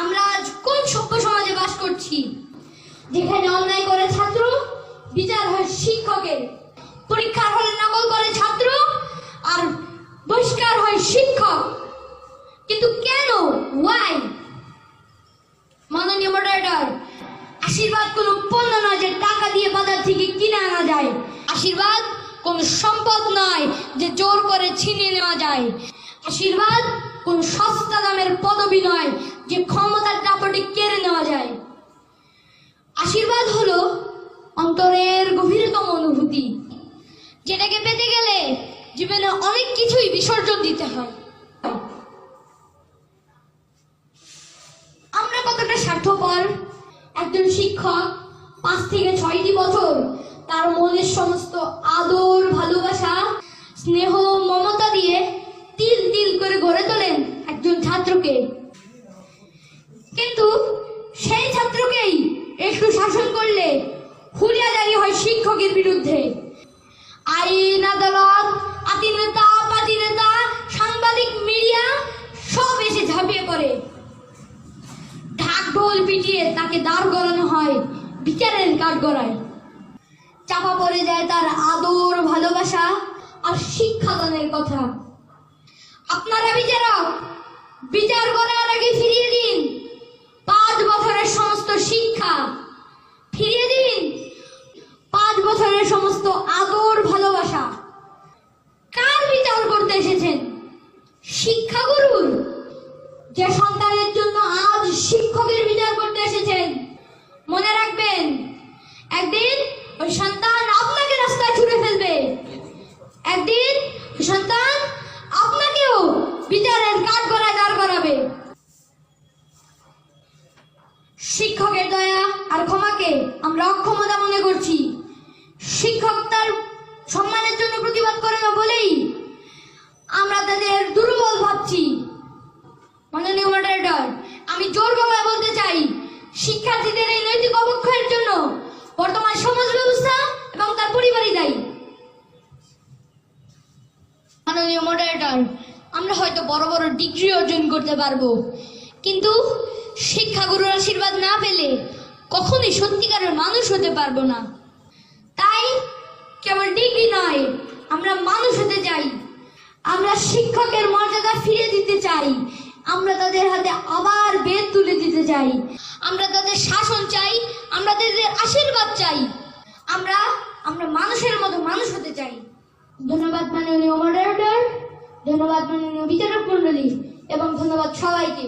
আমরা আজ কোন সভ্য সমাজে বাস করছি, যেখানে অন্যায় করে ছাত্র, বিচার হয় শিক্ষকের, পরীক্ষার হলে নকল করে ছাত্র আর বহিষ্কার হয় শিক্ষক। কিন্তু কেন? ওয়াই? মাননীয় মডারেটর, আশীর্বাদ কোনো পণ্য নয় যে টাকা দিয়ে বাজার থেকে কিনে আনা যায়। আশীর্বাদ কোন সম্পদ নয় যে জোর করে ছিনিয়ে নেওয়া যায়। আশীর্বাদ কোন সস্তা দামের পদবি নয় যে ক্ষমতার দাপটে কেড়ে নেওয়া যায়। আশীর্বাদ হলো অন্তরের গভীরতম অনুভূতি, যেটাকে পেতে গেলে জীবনে অনেক কিছুই বিসর্জন দিতে হয়। আমরা কতটা স্বার্থপর! একজন শিক্ষক 5 থেকে 6টি বছর তার মনের সমস্ত আদর, ভালোবাসা, স্নেহ, মমতা দিয়ে তিল তিল করে গড়ে তোলেন একজন ছাত্রকে। কিন্তু সেই ছাত্রকেই একটু শাসন করলে হুলিয়া জারি হয় শিক্ষকের বিরুদ্ধে। আইন, আদালত, আতি নেতা, পাতি নেতা, সাংবাদিক, মিডিয়া সব এসে ঝাঁপিয়ে পড়ে। ঢাক ঢোল পিটিয়ে তাকে দাঁড় করানো হয় বিচারের কাঠগড়ায়। চাপা পড়ে যায় তার আদর, ভালোবাসা আর শিক্ষাদানের কথা। আপনারা বিচারক, বিচার করার আগে ফিরিয়ে দিন 5 বছরের সমস্ত শিক্ষা, ফিরিয়ে দিন 5 বছরের সমস্ত আদর, ভালোবাসা। কার বিচার করতে এসেছেন? শিক্ষাগুরুর? যে সন্তানের জন্য আজ শিক্ষকের বিচার করতে এসেছেন, মনে রাখবেন একদিন ওই সন্তান আপনাকে রাস্তায় ছুড়ে ফেলবে। একদিন ওই সন্তান আপনাকেও বিচারের কাঠগড়ায় দাঁড় করাবে। শিক্ষকের দয়া আর ক্ষমাকে আমরা অক্ষমতা মনে করছি। শিক্ষক তার সম্মানের জন্য প্রতিবাদ করে না বলেই আমরা তাদের দুর্বল ভাবছি। মাননীয় মডারেটর, আমি জোর গলায় বলতে চাই, শিক্ষার্থীদের এই নৈতিক অবক্ষয়ের জন্য বর্তমান সমাজ ব্যবস্থা এবং তার পরিবারই দায়ী। মাননীয় মডারেটর, আমরা হয়তো বড় বড় ডিগ্রি অর্জন করতে পারবো, কিন্তু শিক্ষাগুরুর আশীর্বাদ না পেলে কখনোই সত্যিকারের মানুষ হতে পারবো না। তাই কেবল ডিগ্রি নয়, আমরা মানুষ হতে চাই। আমরা শিক্ষকের মর্যাদা ফিরে দিতে চাই। আমরা তাদের হাতে আবার বেদ তুলে দিতে চাই। আমরা তাদের শাসন চাই, আমরা তাদের আশীর্বাদ চাই। আমরা মানুষের মতো মানুষ হতে চাই। ধন্যবাদ মাননীয় মডারেটর, ধন্যবাদ মাননীয় বিচারক মণ্ডলী এবং ধন্যবাদ সবাইকে।